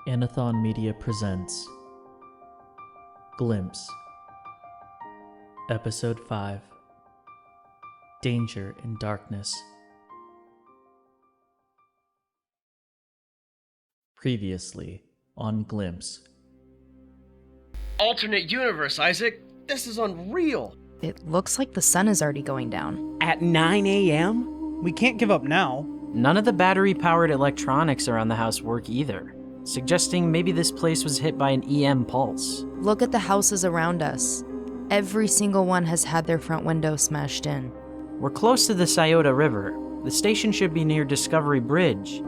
Anathon Media presents Glimpse, Episode 5, Danger in Darkness. Previously on Glimpse. Alternate universe, Isaac. This is unreal. It looks like the sun is already going down. At 9 a.m.? We can't give up now. None of the battery-powered electronics around the house work either, suggesting maybe this place was hit by an EM pulse. Look at the houses around us. Every single one has had their front window smashed in. We're close to the Scioto River. The station should be near Discovery Bridge.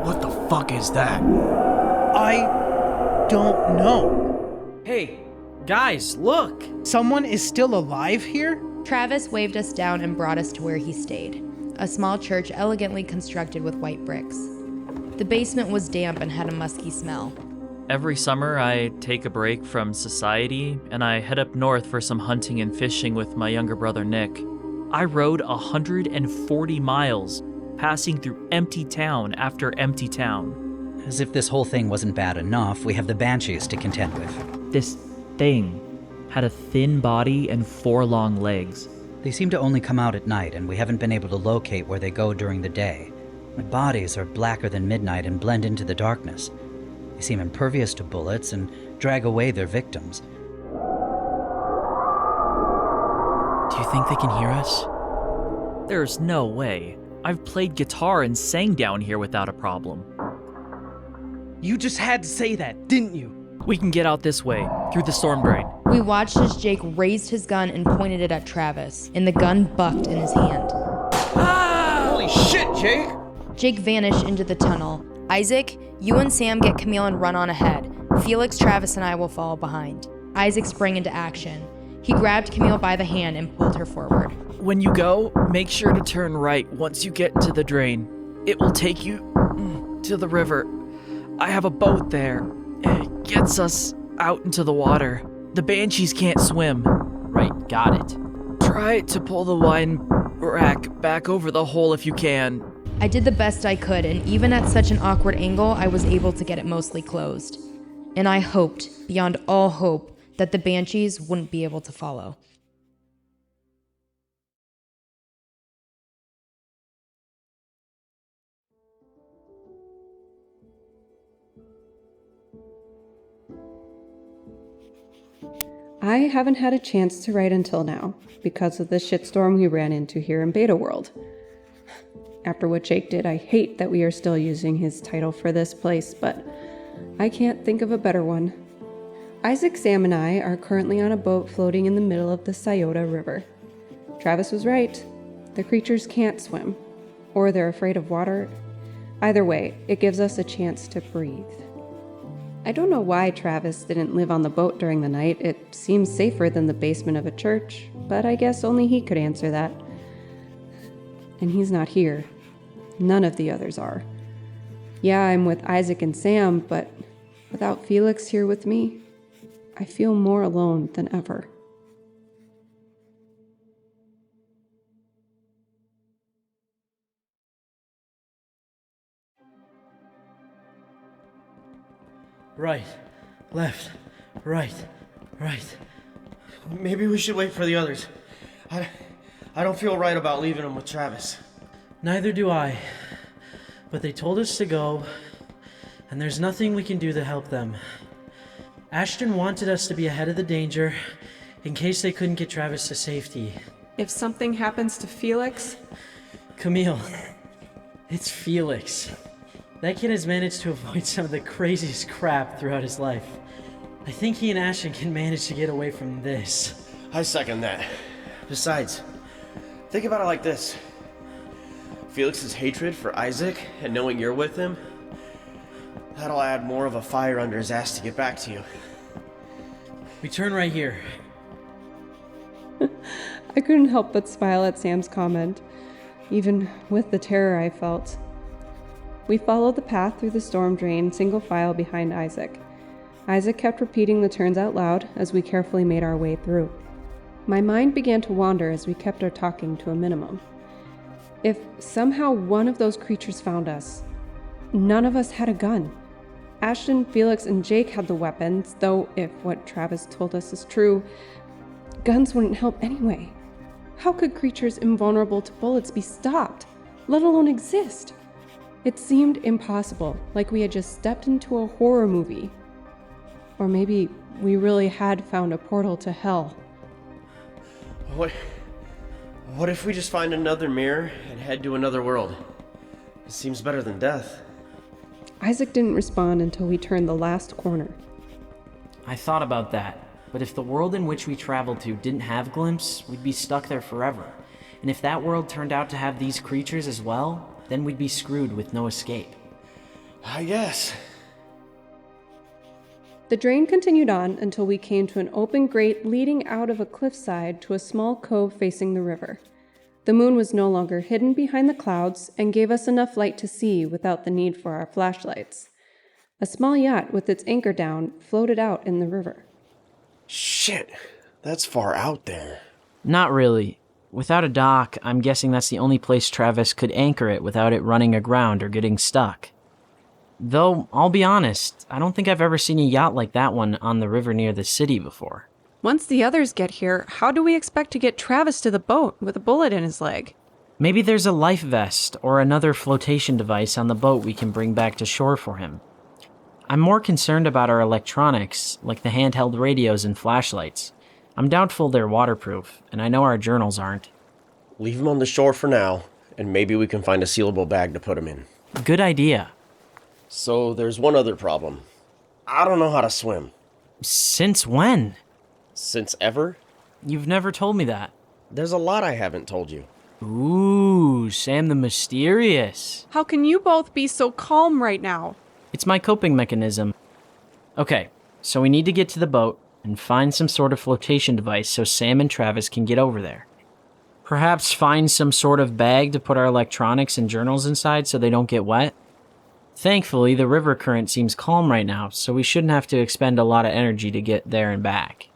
What the fuck is that? I don't know. Hey, guys, look! Someone is still alive here? Travis waved us down and brought us to where he stayed, a small church elegantly constructed with white bricks. The basement was damp and had a musky smell. Every summer, I take a break from society and I head up north for some hunting and fishing with my younger brother Nick. I rode 140 miles, passing through empty town after empty town. As if this whole thing wasn't bad enough, we have the Banshees to contend with. This thing had a thin body and 4 long legs. They seem to only come out at night, and we haven't been able to locate where they go during the day. Their bodies are blacker than midnight and blend into the darkness. They seem impervious to bullets and drag away their victims. Do you think they can hear us? There's no way. I've played guitar and sang down here without a problem. You just had to say that, didn't you? We can get out this way, through the storm drain. We watched as Jake raised his gun and pointed it at Travis, and the gun bucked in his hand. Ah! Holy shit, Jake! Jake vanished into the tunnel. Isaac, you and Sam get Camille and run on ahead. Felix, Travis, and I will follow behind. Isaac sprang into action. He grabbed Camille by the hand and pulled her forward. When you go, make sure to turn right once you get into the drain. It will take you to the river. I have a boat there. It gets us out into the water. The Banshees can't swim. Right, got it. Try to pull the wine rack back over the hole if you can. I did the best I could, and even at such an awkward angle, I was able to get it mostly closed. And I hoped, beyond all hope, that the Banshees wouldn't be able to follow. I haven't had a chance to write until now, because of the shitstorm we ran into here in Beta World. After what Jake did, I hate that we are still using his title for this place, but I can't think of a better one. Isaac, Sam, and I are currently on a boat floating in the middle of the Scioto River. Travis was right. The creatures can't swim, or they're afraid of water. Either way, it gives us a chance to breathe. I don't know why Travis didn't live on the boat during the night. It seems safer than the basement of a church, but I guess only he could answer that. And he's not here. None of the others are. Yeah, I'm with Isaac and Sam, but without Felix here with me, I feel more alone than ever. Right, left, right. Maybe we should wait for the others. I don't feel right about leaving them with Travis. Neither do I. But they told us to go, and there's nothing we can do to help them. Ashton wanted us to be ahead of the danger in case they couldn't get Travis to safety. If something happens to Felix... Camille, it's Felix. That kid has managed to avoid some of the craziest crap throughout his life. I think he and Ashton can manage to get away from this. I second that. Besides, think about it like this. Felix's hatred for Isaac and knowing you're with him, that'll add more of a fire under his ass to get back to you. We turn right here. I couldn't help but smile at Sam's comment, even with the terror I felt. We followed the path through the storm drain, single file behind Isaac. Isaac kept repeating the turns out loud as we carefully made our way through. My mind began to wander as we kept our talking to a minimum. if somehow one of those creatures found us, none of us had a gun. Ashton, Felix, and Jake had the weapons, though if what Travis told us is true, guns wouldn't help anyway. How could creatures invulnerable to bullets be stopped, let alone exist? It seemed impossible, like we had just stepped into a horror movie. Or maybe we really had found a portal to hell. What if we just find another mirror and head to another world? It seems better than death. Isaac didn't respond until we turned the last corner. I thought about that, but if the world in which we traveled to didn't have glimpse, we'd be stuck there forever. And if that world turned out to have these creatures as well, then we'd be screwed with no escape. I guess. The drain continued on until we came to an open grate leading out of a cliffside to a small cove facing the river. The moon was no longer hidden behind the clouds and gave us enough light to see without the need for our flashlights. A small yacht with its anchor down floated out in the river. Shit, that's far out there. Not really. Without a dock, I'm guessing that's the only place Travis could anchor it without it running aground or getting stuck. Though, I'll be honest, I don't think I've ever seen a yacht like that one on the river near the city before. Once the others get here, how do we expect to get Travis to the boat with a bullet in his leg? Maybe there's a life vest or another flotation device on the boat we can bring back to shore for him. I'm more concerned about our electronics, like the handheld radios and flashlights. I'm doubtful they're waterproof, and I know our journals aren't. Leave him on the shore for now, and maybe we can find a sealable bag to put him in. Good idea. So there's one other problem. I don't know how to swim. Since when? Since ever? You've never told me that. There's a lot I haven't told you. Ooh, Sam the Mysterious. How can you both be so calm right now? It's my coping mechanism. Okay, so we need to get to the boat and find some sort of flotation device so Sam and Travis can get over there. Perhaps find some sort of bag to put our electronics and journals inside so they don't get wet. Thankfully, the river current seems calm right now, so we shouldn't have to expend a lot of energy to get there and back.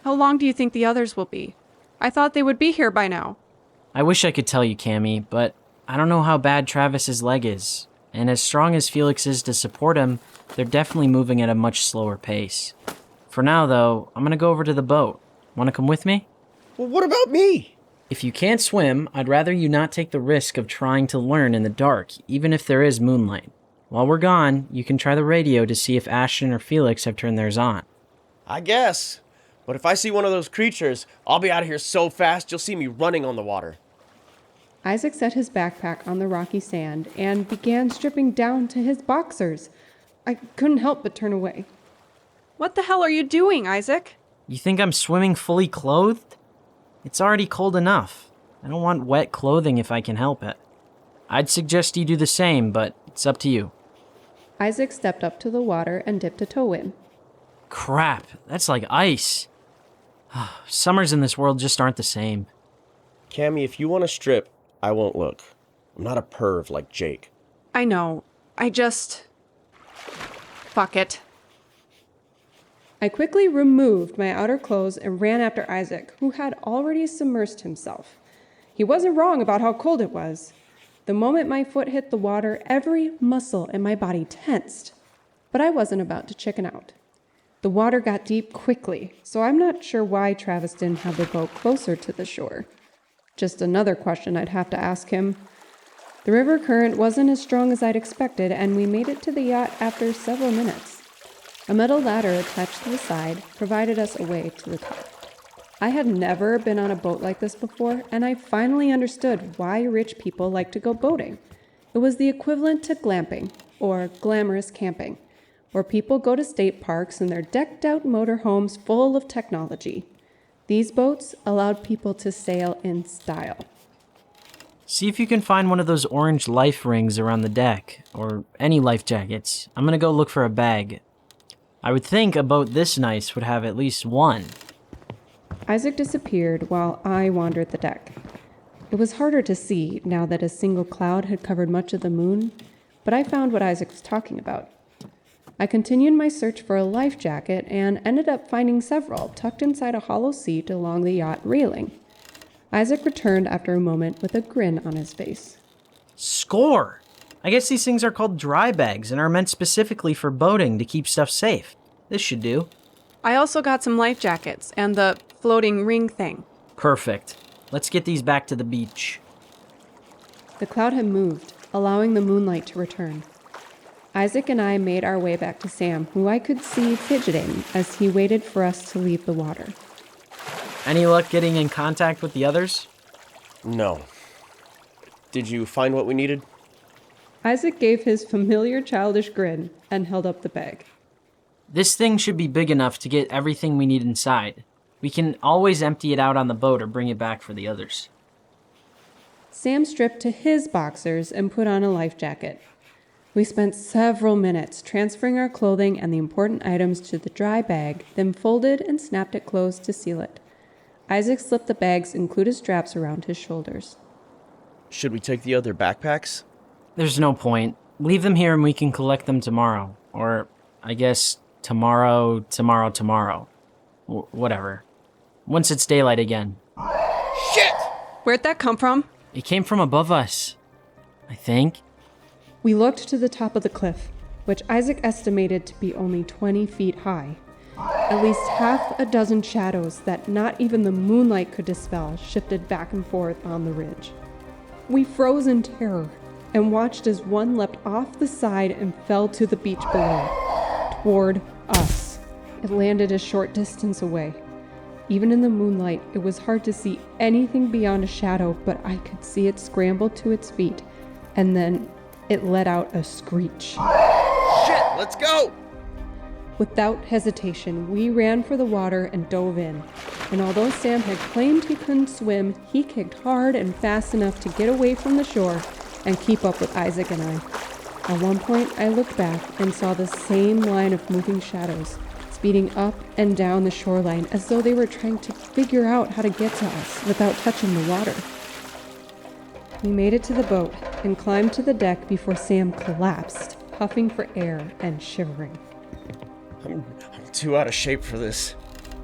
How long do you think the others will be? I thought they would be here by now. I wish I could tell you, Camille, but I don't know how bad Travis's leg is. And as strong as Felix is to support him, they're definitely moving at a much slower pace. For now, though, I'm gonna go over to the boat. Wanna come with me? Well, what about me? If you can't swim, I'd rather you not take the risk of trying to learn in the dark, even if there is moonlight. While we're gone, you can try the radio to see if Ashton or Felix have turned theirs on. I guess. But if I see one of those creatures, I'll be out of here so fast you'll see me running on the water. Isaac set his backpack on the rocky sand and began stripping down to his boxers. I couldn't help but turn away. What the hell are you doing, Isaac? You think I'm swimming fully clothed? It's already cold enough. I don't want wet clothing if I can help it. I'd suggest you do the same, but it's up to you. Isaac stepped up to the water and dipped a toe in. Crap, that's like ice. Summers in this world just aren't the same. Cammy, if you want to strip, I won't look. I'm not a perv like Jake. I know. Fuck it. I quickly removed my outer clothes and ran after Isaac, who had already submersed himself. He wasn't wrong about how cold it was. The moment my foot hit the water, every muscle in my body tensed. But I wasn't about to chicken out. The water got deep quickly, so I'm not sure why Travis didn't have the boat closer to the shore. Just another question I'd have to ask him. The river current wasn't as strong as I'd expected, and we made it to the yacht after several minutes. A metal ladder attached to the side provided us a way to the top. I had never been on a boat like this before, and I finally understood why rich people like to go boating. It was the equivalent to glamping, or glamorous camping, where people go to state parks in their decked-out motorhomes full of technology. These boats allowed people to sail in style. See if you can find one of those orange life rings around the deck, or any life jackets. I'm gonna go look for a bag. I would think a boat this nice would have at least one. Isaac disappeared while I wandered the deck. It was harder to see now that a single cloud had covered much of the moon, but I found what Isaac was talking about. I continued my search for a life jacket and ended up finding several tucked inside a hollow seat along the yacht railing. Isaac returned after a moment with a grin on his face. Score! I guess these things are called dry bags and are meant specifically for boating to keep stuff safe. This should do. I also got some life jackets and the floating ring thing. Perfect. Let's get these back to the beach. The cloud had moved, allowing the moonlight to return. Isaac and I made our way back to Sam, who I could see fidgeting as he waited for us to leave the water. Any luck getting in contact with the others? No. Did you find what we needed? Isaac gave his familiar childish grin and held up the bag. This thing should be big enough to get everything we need inside. We can always empty it out on the boat or bring it back for the others. Sam stripped to his boxers and put on a life jacket. We spent several minutes transferring our clothing and the important items to the dry bag, then folded and snapped it closed to seal it. Isaac slipped the bag's included straps around his shoulders. Should we take the other backpacks? There's no point. Leave them here and we can collect them tomorrow. Or, I guess, tomorrow. Whatever. Once it's daylight again. Shit! Where'd that come from? It came from above us, I think. We looked to the top of the cliff, which Isaac estimated to be only 20 feet high. At least half a dozen shadows that not even the moonlight could dispel shifted back and forth on the ridge. We froze in terror and watched as one leapt off the side and fell to the beach below, toward us. It landed a short distance away. Even in the moonlight, it was hard to see anything beyond a shadow, but I could see it scramble to its feet, and then it let out a screech. Shit, let's go! Without hesitation, we ran for the water and dove in. And although Sam had claimed he couldn't swim, he kicked hard and fast enough to get away from the shore and keep up with Isaac and I. At one point, I looked back and saw the same line of moving shadows, speeding up and down the shoreline as though they were trying to figure out how to get to us without touching the water. We made it to the boat and climbed to the deck before Sam collapsed, puffing for air and shivering. I'm too out of shape for this.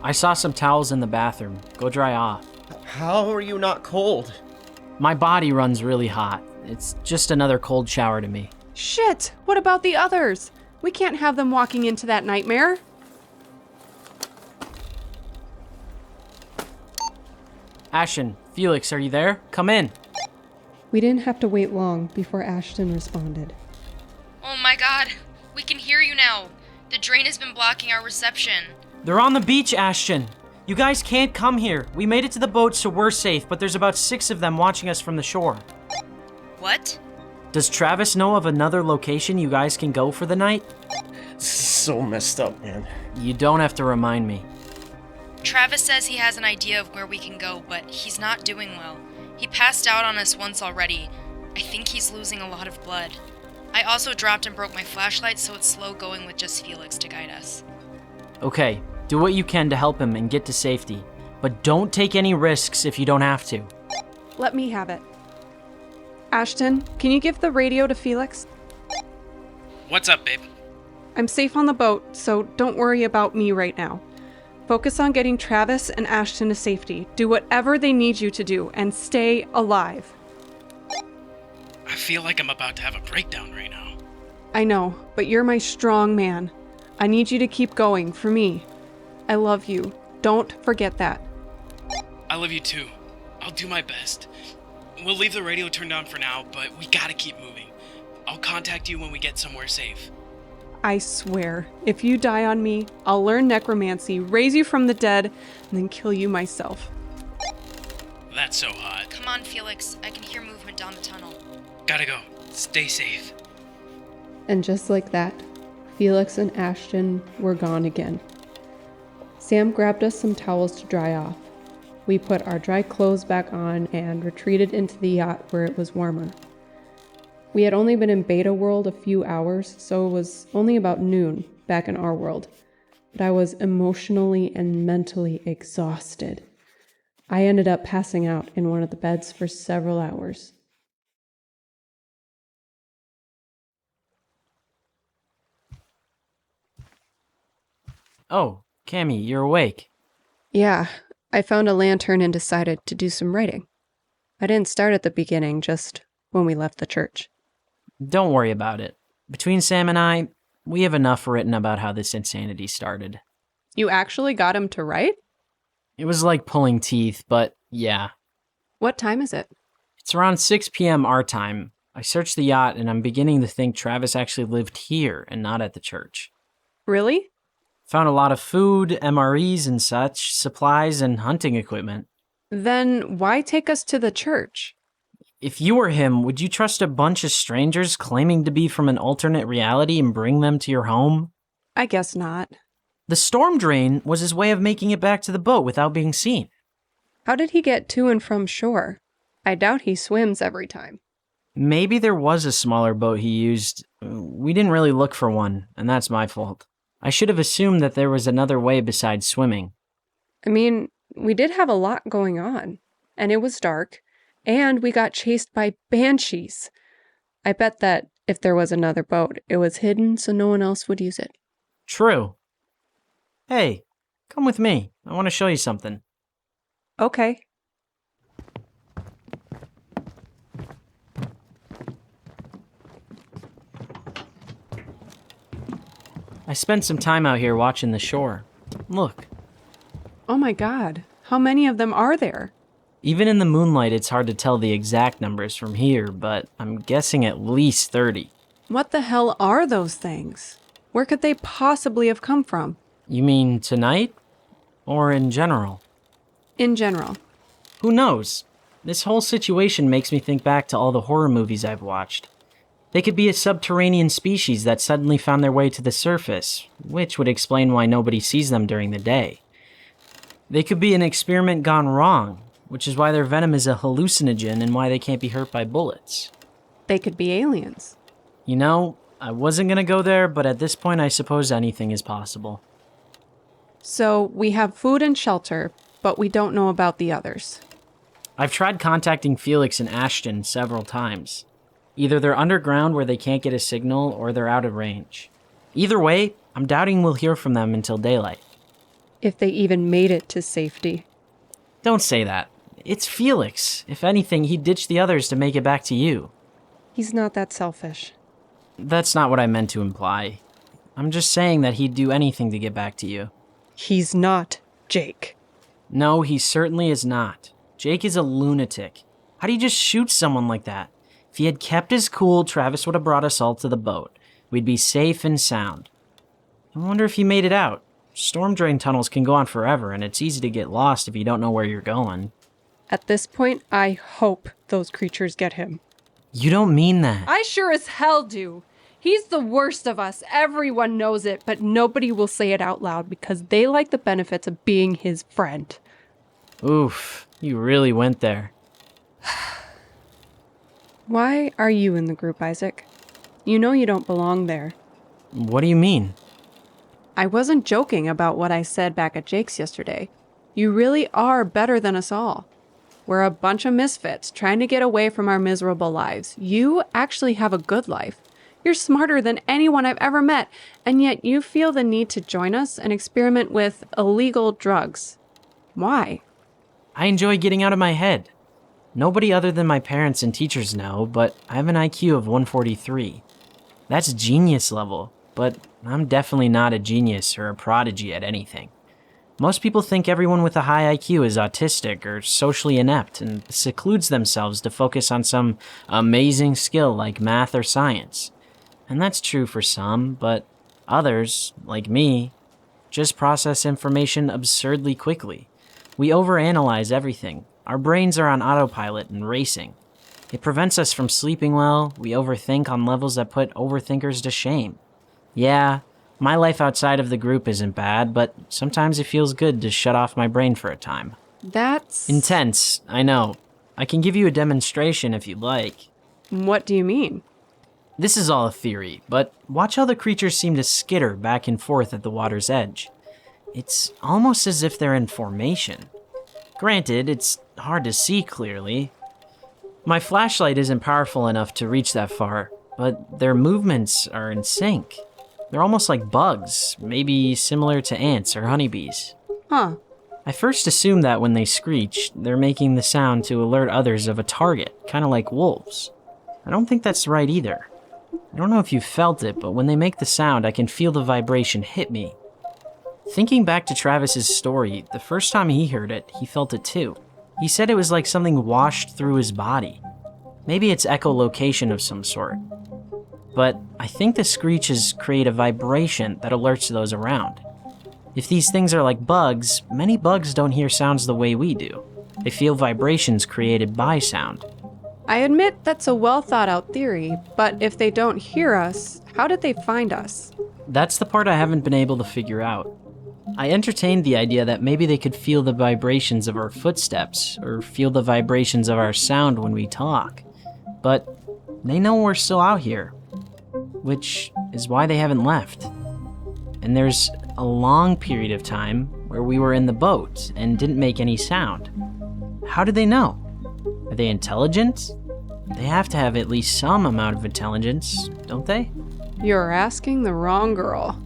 I saw some towels in the bathroom. Go dry off. How are you not cold? My body runs really hot. It's just another cold shower to me. Shit! What about the others? We can't have them walking into that nightmare. Ashton, Felix, are you there? Come in. We didn't have to wait long before Ashton responded. Oh my god, we can hear you now. The drain has been blocking our reception. They're on the beach, Ashton. You guys can't come here. We made it to the boat, so we're safe, but there's about 6 of them watching us from the shore. What? Does Travis know of another location you guys can go for the night? So messed up, man. You don't have to remind me. Travis says he has an idea of where we can go, but he's not doing well. He passed out on us once already. I think he's losing a lot of blood. I also dropped and broke my flashlight, so it's slow going with just Felix to guide us. Okay, do what you can to help him and get to safety. But don't take any risks if you don't have to. Let me have it. Ashton, can you give the radio to Felix? What's up, babe? I'm safe on the boat, so don't worry about me right now. Focus on getting Travis and Ashton to safety. Do whatever they need you to do, and stay alive. I feel like I'm about to have a breakdown right now. I know, but you're my strong man. I need you to keep going, for me. I love you. Don't forget that. I love you too. I'll do my best. We'll leave the radio turned on for now, but we gotta keep moving. I'll contact you when we get somewhere safe. I swear, if you die on me, I'll learn necromancy, raise you from the dead, and then kill you myself. That's so hot. Come on, Felix. I can hear movement down the tunnel. Gotta go. Stay safe. And just like that, Felix and Ashton were gone again. Sam grabbed us some towels to dry off. We put our dry clothes back on and retreated into the yacht where it was warmer. We had only been in Beta World a few hours, so it was only about noon back in our world. But I was emotionally and mentally exhausted. I ended up passing out in one of the beds for several hours. Oh, Camille, you're awake. Yeah, I found a lantern and decided to do some writing. I didn't start at the beginning, just when we left the church. Don't worry about it. Between Sam and I, we have enough written about how this insanity started. You actually got him to write? It was like pulling teeth, but yeah. What time is it? It's around 6 p.m. our time. I searched the yacht and I'm beginning to think Travis actually lived here and not at the church. Really? Found a lot of food, MREs and such, supplies and hunting equipment. Then why take us to the church? If you were him, would you trust a bunch of strangers claiming to be from an alternate reality and bring them to your home? I guess not. The storm drain was his way of making it back to the boat without being seen. How did he get to and from shore? I doubt he swims every time. Maybe there was a smaller boat he used. We didn't really look for one, and that's my fault. I should have assumed that there was another way besides swimming. I mean, we did have a lot going on, and it was dark, and we got chased by banshees. I bet that if there was another boat, it was hidden so no one else would use it. True. Hey, come with me. I want to show you something. Okay. I spent some time out here watching the shore. Look. Oh my god, how many of them are there? Even in the moonlight, it's hard to tell the exact numbers from here, but I'm guessing at least 30. What the hell are those things? Where could they possibly have come from? You mean tonight? Or in general? In general. Who knows? This whole situation makes me think back to all the horror movies I've watched. They could be a subterranean species that suddenly found their way to the surface, which would explain why nobody sees them during the day. They could be an experiment gone wrong, which is why their venom is a hallucinogen and why they can't be hurt by bullets. They could be aliens. You know, I wasn't gonna go there, but at this point I suppose anything is possible. So we have food and shelter, but we don't know about the others. I've tried contacting Felix and Ashton several times. Either they're underground where they can't get a signal, or they're out of range. Either way, I'm doubting we'll hear from them until daylight. If they even made it to safety. Don't say that. It's Felix. If anything, he'd ditch the others to make it back to you. He's not that selfish. That's not what I meant to imply. I'm just saying that he'd do anything to get back to you. He's not Jake. No, he certainly is not. Jake is a lunatic. How do you just shoot someone like that? If he had kept his cool, Travis would have brought us all to the boat. We'd be safe and sound. I wonder if he made it out. Storm drain tunnels can go on forever, and it's easy to get lost if you don't know where you're going. At this point, I hope those creatures get him. You don't mean that. I sure as hell do. He's the worst of us. Everyone knows it, but Nobody will say it out loud because they like the benefits of being his friend. Oof, you really went there. Why are you in the group, Isaac? You know you don't belong there. What do you mean? I wasn't joking about what I said back at Jake's yesterday. You really are better than us all. We're a bunch of misfits trying to get away from our miserable lives. You actually have a good life. You're smarter than anyone I've ever met, and yet you feel the need to join us and experiment with illegal drugs. Why? I enjoy getting out of my head. Nobody other than my parents and teachers know, but I have an IQ of 143. That's genius level, but I'm definitely not a genius or a prodigy at anything. Most people think everyone with a high IQ is autistic or socially inept and secludes themselves to focus on some amazing skill like math or science. And that's true for some, but others, like me, just process information absurdly quickly. We overanalyze everything. Our brains are on autopilot and racing. It prevents us from sleeping well. We overthink on levels that put overthinkers to shame. Yeah, my life outside of the group isn't bad, but sometimes it feels good to shut off my brain for a time. That's Intense, I know. I can give you a demonstration if you'd like. What do you mean? This is all a theory, but watch how the creatures seem to skitter back and forth at the water's edge. It's almost as if they're in formation. Granted, it's hard to see clearly. My flashlight isn't powerful enough to reach that far, but their movements are in sync. They're almost like bugs, maybe similar to ants or honeybees. Huh. I first assumed that when they screech, they're making the sound to alert others of a target, kind of like wolves. I don't think that's right either. I don't know if you felt it, but when they make the sound, I can feel the vibration hit me. Thinking back to Travis's story, the first time he heard it, he felt it too. He said it was like something washed through his body. Maybe it's echolocation of some sort. But I think the screeches create a vibration that alerts those around. If these things are like bugs, many bugs don't hear sounds the way we do. They feel vibrations created by sound. I admit that's a well thought out theory, but if they don't hear us, how did they find us? That's the part I haven't been able to figure out. I entertained the idea that maybe they could feel the vibrations of our footsteps, or feel the vibrations of our sound when we talk. But they know we're still out here, which is why they haven't left. And there's a long period of time where we were in the boat and didn't make any sound. How do they know? Are they intelligent? They have to have at least some amount of intelligence, don't they? You're asking the wrong girl.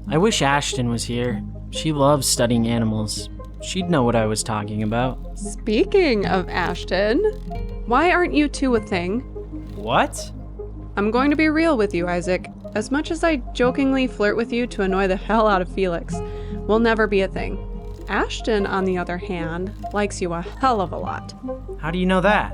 I wish Ashton was here. She loves studying animals. She'd know what I was talking about. Speaking of Ashton, why aren't you two a thing? What? I'm going to be real with you, Isaac. As much as I jokingly flirt with you to annoy the hell out of Felix, we'll never be a thing. Ashton, on the other hand, likes you a hell of a lot. How do you know that?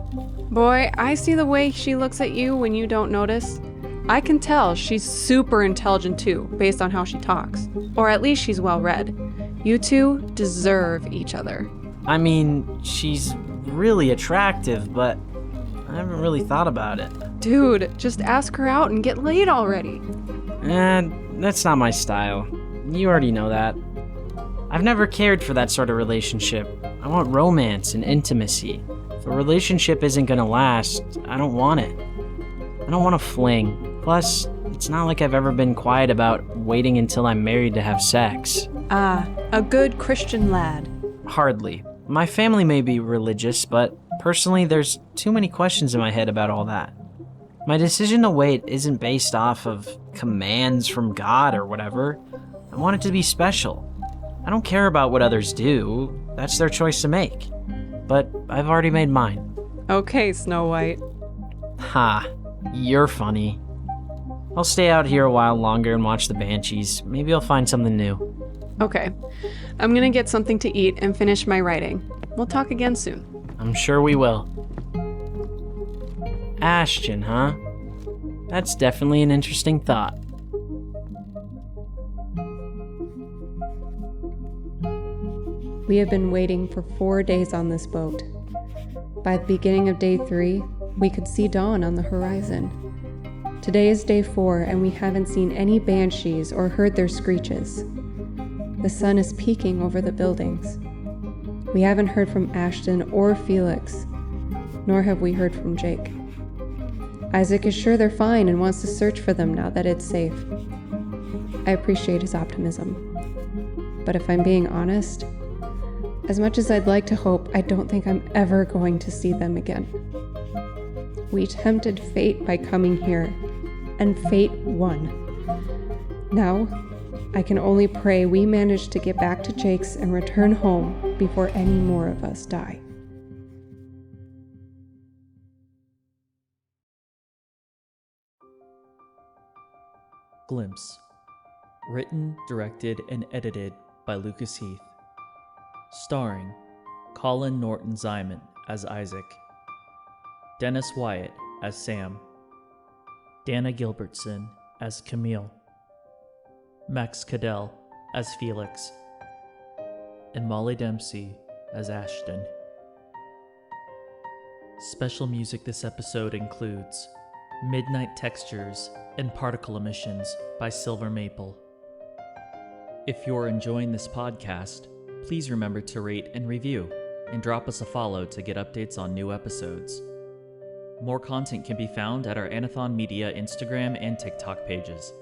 Boy, I see the way she looks at you when you don't notice. I can tell she's super intelligent too, based on how she talks. Or at least she's well read. You two deserve each other. I mean, she's really attractive, but I haven't really thought about it. Dude, just ask her out and get laid already. That's not my style. You already know that. I've never cared for that sort of relationship. I want romance and intimacy. If a relationship isn't gonna last, I don't want it. I don't want a fling. Plus, it's not like I've ever been quiet about waiting until I'm married to have sex. Ah, a good Christian lad. Hardly. My family may be religious, but personally, there's too many questions in my head about all that. My decision to wait isn't based off of commands from God or whatever. I want it to be special. I don't care about what others do. That's their choice to make. But I've already made mine. Okay, Snow White. Ha, you're funny. I'll stay out here a while longer and watch the banshees. Maybe I'll find something new. Okay, I'm gonna get something to eat and finish my writing. We'll talk again soon. I'm sure we will. Ashton, huh? That's definitely an interesting thought. We have been waiting for 4 days on this boat. By the beginning of day 3, we could see dawn on the horizon. Today is day 4, and we haven't seen any banshees or heard their screeches. The sun is peeking over the buildings. We haven't heard from Ashton or Felix, nor have we heard from Jake. Isaac is sure they're fine and wants to search for them now that it's safe. I appreciate his optimism. But if I'm being honest, as much as I'd like to hope, I don't think I'm ever going to see them again. We tempted fate by coming here, and fate won. Now, I can only pray we manage to get back to Jake's and return home before any more of us die. Glimpse. Written, directed, and edited by Lucas Heath. Starring Collin Zeimet as Isaac, Dennis Wyatt as Sam, Danna Gilbertson as Camille, Max Caudell as Felix, and Molly Dempsey as Ashton. Special music this episode includes Midnight Textures and Particle Emissions by Silver Maple. If you're enjoying this podcast, please remember to rate and review, and drop us a follow to get updates on new episodes. More content can be found at our Anathon Media Instagram and TikTok pages.